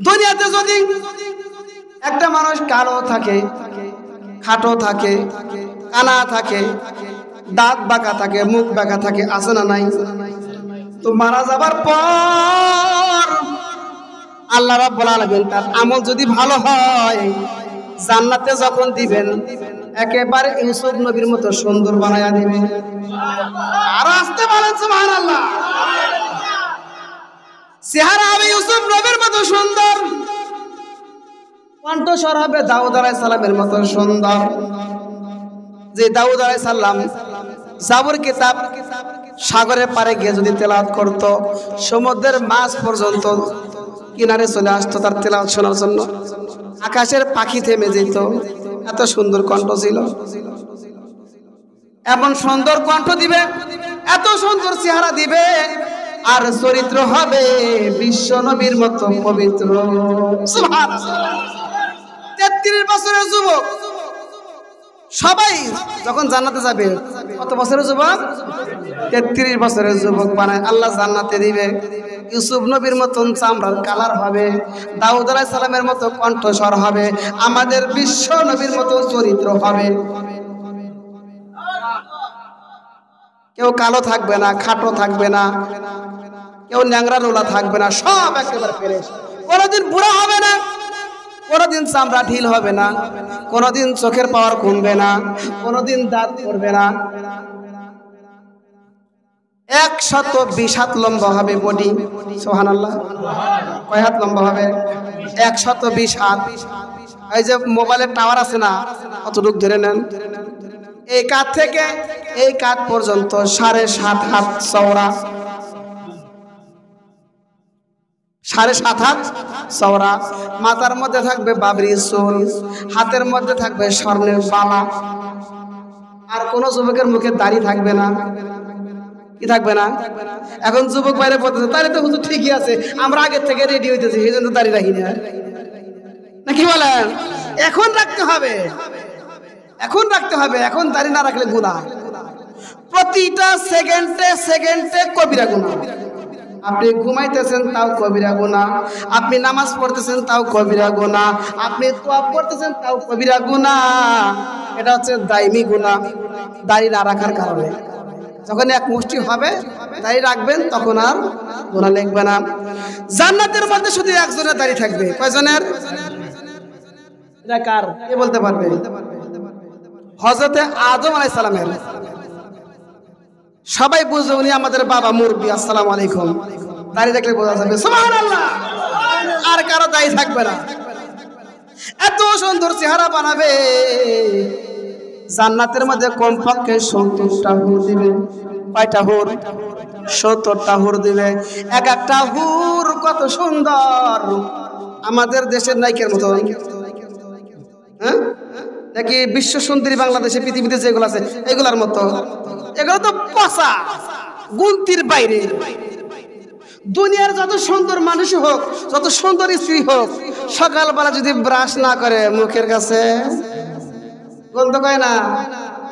দুনিয়াতে যদি একটা মানুষ কালো থাকে, খাটো থাকে, কানা থাকে, দাঁত বাঁকা থাকে, মুখ বাঁকা থাকে, আছে না নাই? তো মারা যাবার পর আল্লাহ রাব্বুল আলামিন তার আমল যদি ভালো হয়, জান্নাতে যখন দিবেন একেবারে ইউসুফ নবীর মতো সুন্দর বানায়া দিবে। আর আসতে বলেন সুবহানাল্লাহ। চেহারা হবে ইউসুফ নবীর মতো সুন্দর, কণ্ঠস্বর হবে দাউদ আলাইহিস সালামের মতো সুন্দর। যে দাউদ আলাইহিস সালাম জাবুর কিতাব সাগরের পারে গিয়ে যদি তেলাওয়াত করত, সমুদ্রের মাছ পর্যন্ত কিনারে চলে আসতো তার তেলাওয়াত শোনার জন্য। আকাশের পাখি থেমে যেত, এত সুন্দর কণ্ঠ ছিল। এমন সুন্দর কণ্ঠ দিবে, এত সুন্দর চেহারা দিবে, আর চরিত্র হবে বিশ্ব নবীর মতো পবিত্র। সুবহানাল্লাহ। 33 বছরের যুবক সবাই যখন জান্নাতে যাবে, কত বছরের যুবক? 33 বছরের যুবক বানায় আল্লাহ জান্নাতে দিবে। ইউসুফ নবীর মতন চামড়ার কালার হবে, দাউদ আলাইহিস সালামের মতো কণ্ঠস্বর হবে, আমাদের বিশ্ব নবীর মতো চরিত্র হবে। কেউ কালো থাকবে না, খাটো থাকবে না, কেউ ন্যাংরা লোলা থাকবে না, সব একেবারে ফ্রেশ। কোনোদিন বুড়া হবে না, কোনোদিন চামড়া ঢিল হবে না, কোনোদিন চোখের পাওয়ার কমবে না, কোনোদিন দাঁত পড়বে না। 120 হাত লম্বা হবে বডি। সুবহানাল্লাহ। কয় হাত লম্বা হবে? 120 হাত। এই যে মোবাইলের টাওয়ার আছে না, কতটুক ধরে নেন, এই কাঠ থেকে এই কাঠ পর্যন্ত 7.5 হাত চওড়া, 7.5 হাত চওড়া। মাথার মধ্যে থাকবে বাবরি চুল, হাতের মধ্যে থাকবে স্বর্ণের বালা। আর কোন যুবকের মুখে দাড়ি থাকবে না। কি থাকবে না? এখন যুবক বাইরে বলতেছে, তাহলে তো হুজুর ঠিকই আছে, আমরা আগের থেকে রেডি হইতেছি, এই জন্য দাড়ি রাখি না। নাকি বলেন? এখন রাখতে হবে, এখন রাখতে হবে, এখন দাড়ি না রাখলে গুনাহ। প্রতিটা সেকেন্ডে সেকেন্ডে কবিরা গুনাহ। আপনি ঘুমাইতেছেন তাও কবিরা গুনাহ, আপনি নামাজ পড়তেছেন তাও কবিরা গুনাহ, আপনি তোয়াব করতেছেন তাও কবিরা গুনাহ। এটা হচ্ছে দাইমি গুনাহ, দাড়ি না রাখার কারণে। যখন এক মুষ্টি হবে দাড়ি রাখবেন, তখন আর গুনাহ লিখবে না। জান্নাতের মধ্যে শুধু একজনের দাড়ি থাকবে। কয়জনের? এটা কার? কে বলতে পারবে? হযরতে আদম আলাইহিস সালামের। সবাই বুঝবে উনি আমাদের বাবা মুরব্বি। আসসালামু আলাইকুম। দাড়ি দেখলে বোঝা যাবে। সুবহানাল্লাহ। আর কারো দাড়ি থাকবে না। এত সুন্দর চেহারা বানাবে, জান্নাতের মধ্যে কমপক্ষে 70টা হুর দিবে। কয়টা হুর? 70টা হুর দিবে। এক একটা হুর কত সুন্দর, আমাদের দেশের নায়িকার মতো। হ্যাঁ, নাকি বিশ্ব সুন্দরী বাংলাদেশে পৃথিবীতে যেগুলো আছে এগুলার মতো? এগুলো তো পচা, গুনতির বাইরে। দুনিয়ার যত সুন্দর মানুষ হোক, যত সুন্দর স্ত্রী হোক, সকালবেলা যদি ব্রাশ না করে মুখের কাছে গন্ধ কয় না।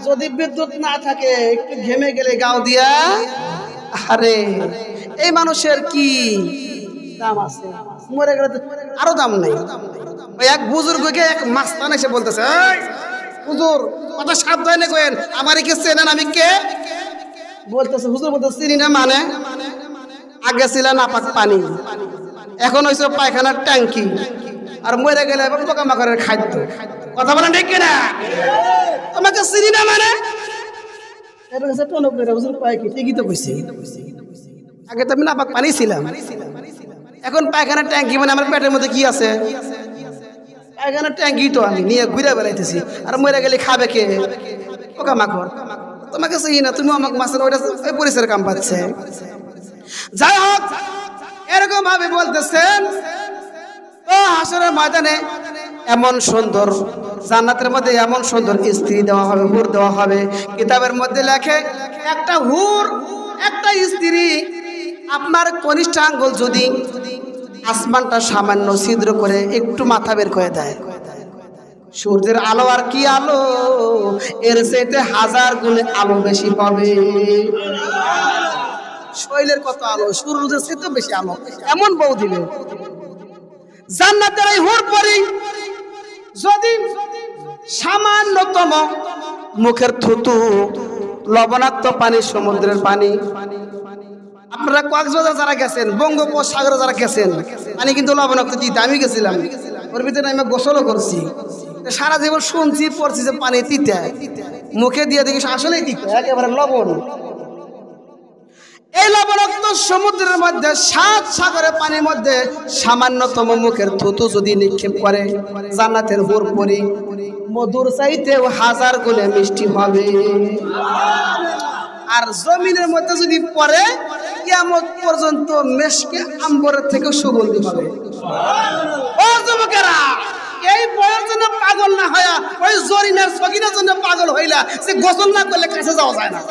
যদি বিদ্যুৎ না থাকে, একটু ঘেমে গেলে গাও দিয়া, আরে এই মানুষের কি দাম আছে? মরে গেলে আরো দাম নেই। ওই এক বুজুর্গকে এক মাস্তান এসে বলতেছে, হুজুর কথা সাবধানে কইেন, আমারে কে চেনেন? আমি কে? বলতেছে, হুজুর বলতে চিনি না। মানে? আগে ছিল নাপাক পানি, এখন হইছে পায়খানার ট্যাঙ্কি, আর মরে গেলে এবং পোকামাকড়ের খাদ্য। কথা বলেন ঠিক কিনা? আমাকে চিনি না মানে? হুজুর পায় কি? ঠিকই তো কইছি। আগে তো আমি নাপাক পানি ছিলাম, এখন পায়খানার ট্যাঙ্কি। মানে আমার পেটের মধ্যে কি আছে? পায়খানার ট্যাঙ্কি তো আমি নিয়ে ঘুরে বেড়াইতেছি, আর মরে গেলে খাবে কে? পোকামাকড়। তোমাকে চিনি না, তুমি আমাকে মাছের ওইটা ওই পরিসরের কাম পাচ্ছে। যাই হোক, এরকম ভাবে বলতেছেন। তো হাসরের ময়দানে এমন সুন্দর, জান্নাতের মধ্যে এমন সুন্দর স্ত্রী দেওয়া হবে, হুর দেওয়া হবে। কিতাবের মধ্যে লেখে, একটা হুর, একটা স্ত্রী, আপনার কনিষ্ঠ আঙ্গুল যদি আসমানটা সামান্য ছিদ্র করে একটু মাথা বের করে দেয়, সূর্যের আলো আর কি আলো, এর চাইতে 1000 গুণে আলো বেশি পাবে। শৈলের কত আলো, সূর্যের চাইতে বেশি আলো, এমন বউ দিবে। জান্নাতের এই হুর পরি যদি সামান্যতম মুখের থুতু লবণাক্ত পানি, সমুদ্রের পানি, আপনারা কক্সবাজার যারা গেছেন, বঙ্গোপসাগরে যারা গেছেন, পানি কিন্তু লবণাক্ত তিতা। আমি গেছিলাম, ওর ভিতরে আমি গোসলও করছি। সারা জীবন শুনছি পড়ছি যে পানি তিতা, মুখে দিয়ে দেখি আসলেই তিতা, একেবারে লবণ। এই লবণাক্ত সমুদ্রের মধ্যে, সাত সাগরের পানির মধ্যে সামান্যতম মুখের থুতু যদি নিক্ষেপ করে, জান্নাতের হুর পরি মধুর চাইতেও হাজার গুণে মিষ্টি হবে। আর জমিনের মধ্যে যদি পড়ে, কিয়ামত পর্যন্ত মেশকে আম্বরের থেকে সুগন্ধি হবে। ও যুবকেরা, এই বয়ের জন্য পাগল না হইয়া ওই জরিনার সকিনার জন্য পাগল হইলা, সে গোসল না করলে কাছে যাওয়া যায় না।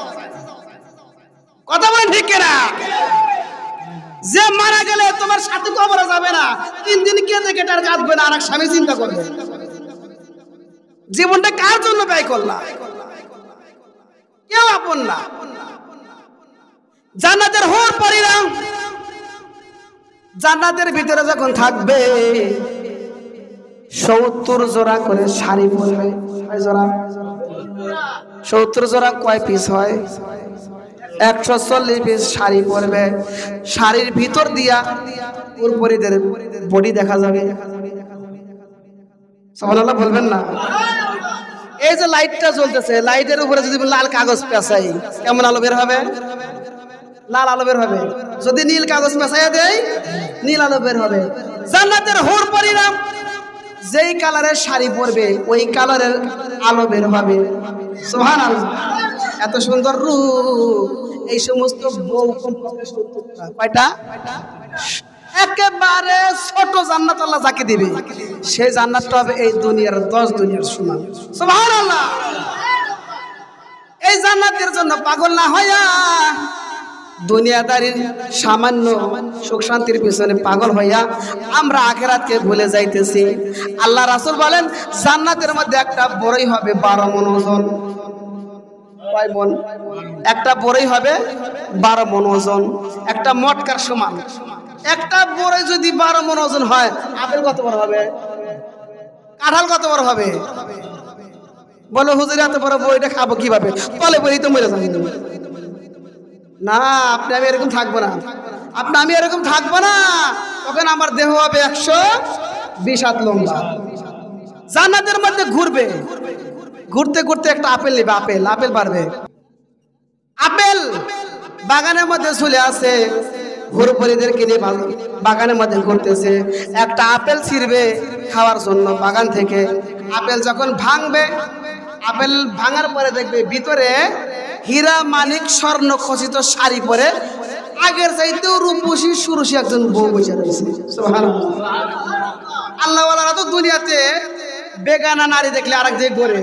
কথা বলেন ঠিক কিনা? যে মারা গেলে তোমার সাথে কবরে যাবে না, 3 দিন কেটে কেটে আর কাঁদবে না, আর এক স্বামী চিন্তা করবে জীবনটা কার জন্য ব্যয় করলা, কেউ আপন না। জান্নাতের হুর পরিরা জান্নাতের ভিতরে যখন থাকবে, 70 জোড়া করে শাড়ি পরবে। 70 জোড়া কয় পিস হয়? 140 পিস শাড়ি পরবে। শাড়ির ভিতর দিয়া হুরপরিদের বডি দেখা যাবে। সুবহানাল্লাহ বলবেন না? এই যে লাইটটা জ্বলতেছে, লাইটের উপরে যদি লাল কাগজ পেঁচাই, কেমন আলো বের হবে? লাল আলো বের হবে। যদি নীল কাগজ পেঁচাইয়া দেয়, নীল আলো বের হবে। জান্নাতের হুর পরিরা যেই কালারের শাড়ি পরবে, ওই কালারের আলো বের হবে। সুবহানাল্লাহ। এত সুন্দর রূপ। এই সমস্ত বউ কমপক্ষে 70টা। কয়টা? একেবারে ছোট জান্নাত আল্লাহ যাকে দিবে, সেই জান্নাতটা হবে এই দুনিয়ার 10 দুনিয়ার সমান। সুবহানাল্লাহ। এই জান্নাতের জন্য পাগল না হইয়া দুনিয়াদারির সামান্য সুখ শান্তির পিছনে পাগল হইয়া আমরা আখিরাতকে ভুলে যাইতেছি। আল্লাহ রাসূল বলেন, জান্নাতের মধ্যে একটা বড়ই হবে 12 মণ ওজন। কয় মণ? একটা বড়ই হবে 12 মণ ওজন, একটা মটকার সমান। একটা বড়ই যদি 12 মণ ওজন হয়, আপেল কত বড় হবে? কাঁঠাল কত বড় হবে? বলে হুজুর এত বড় বড়িটা খাবো কিভাবে? তলে বলেই তো মরে যাবেন। না, আপনি আমি এরকম থাকবো না। আমি এরকম থাকবো না। তখন আমার দেহ হবে 120 হাত লম্বা। জান্নাতের মধ্যে ঘুরবে, ঘুরতে ঘুরতে একটা আপেল নেবে। আপেল পারবে। আপেল বাগানের মধ্যে চলে আসে, হুরপরিদের কিনে বাগানের মধ্যে ঘুরতেছে। একটা আপেল ছিঁড়বে খাওয়ার জন্য বাগান থেকে। আপেল যখন ভাঙবে, আপেল ভাঙার পরে দেখবে ভিতরে হীরা মানিক স্বর্ণ খচিত শাড়ি পরে আগের চাইতেও রূপসী সুরসী একজন বউ বসে রয়েছে। সুবহানাল্লাহ। আল্লাহওয়ালারা তো দুনিয়াতে বেগানা নারী দেখলে আরেক দিকে ঘোরে,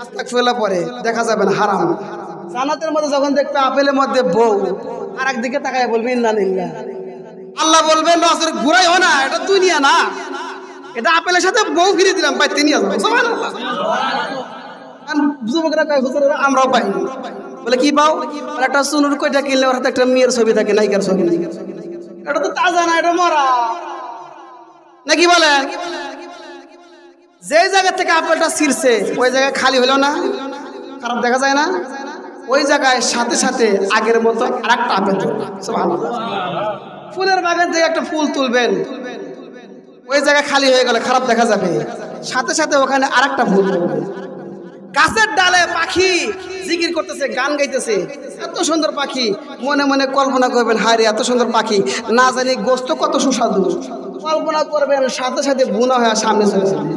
আস্তাগফিরুল্লাহ পরে, দেখা যাবে না, হারাম। জান্নাতের মধ্যে যখন দেখবে আপেলের মধ্যে বউ, আরেক দিকে তাকায় বলবে ইন্না লিল্লাহ। আল্লাহ বলবেন নজর ঘুরাইও না, এটা দুনিয়া না, এটা আপেলের সাথে বউ ফিরে দিলাম, পাই তিনি আসবে। সুবহানাল্লাহ। যুবকরা কয় হুজুর আমরাও পাই। বলে কি পাও? একটা সুনুর কয়টা কিনলে ওর হাতে একটা মেয়ের ছবি থাকে, নায়িকার ছবি। এটা তো তাজা না, এটা মরা নাকি বলেন? যে জায়গা থেকে আপেলটা ছিঁড়ছে ওই জায়গায় খালি হলো না, খারাপ দেখা যায় না? ওই জায়গায় সাথে সাথে আগের মতো আরেকটা আপেল ধরবে। সুবহানাল্লাহ। ফুলের বাগান থেকে একটা ফুল তুলবেন, ওই জায়গায় খালি হয়ে গেলে খারাপ দেখা যাবে, সাথে সাথে ওখানে আরেকটা ফুল ধরবে। গাছের ডালে পাখি জিকির করতেছে, গান গাইতেছে, এত সুন্দর পাখি। মনে মনে কল্পনা করবেন, হায় রে এত সুন্দর পাখি, না জানি গোস্ত কত সুস্বাদু। কল্পনা করবেন, সাথে সাথে বুনা হয়ে সামনে চলে যাবে।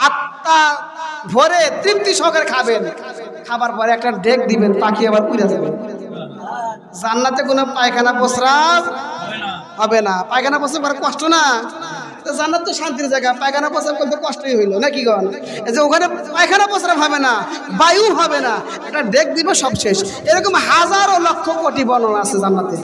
আত্মা ভরে তৃপ্তি সহকারে খাবেন। খাবার পরে একটা ডেক দিবেন, পাখি আবার উড়ে যাবে। জান্নাতে কোনো পায়খানা প্রস্রাব হবে না। পায়খানা প্রস্রাব করা কষ্ট না? জান্নাত তো শান্তির জায়গা, পায়খানা প্রস্রাব করতে কষ্টই হইলো নাকি গণ? এই যে ওখানে পায়খানা প্রস্রাব হবে না, বায়ু হবে না, একটা ডেক দিবে, সব শেষ। এরকম হাজারো লক্ষ কোটি বর্ণনা আছে জান্নাতে।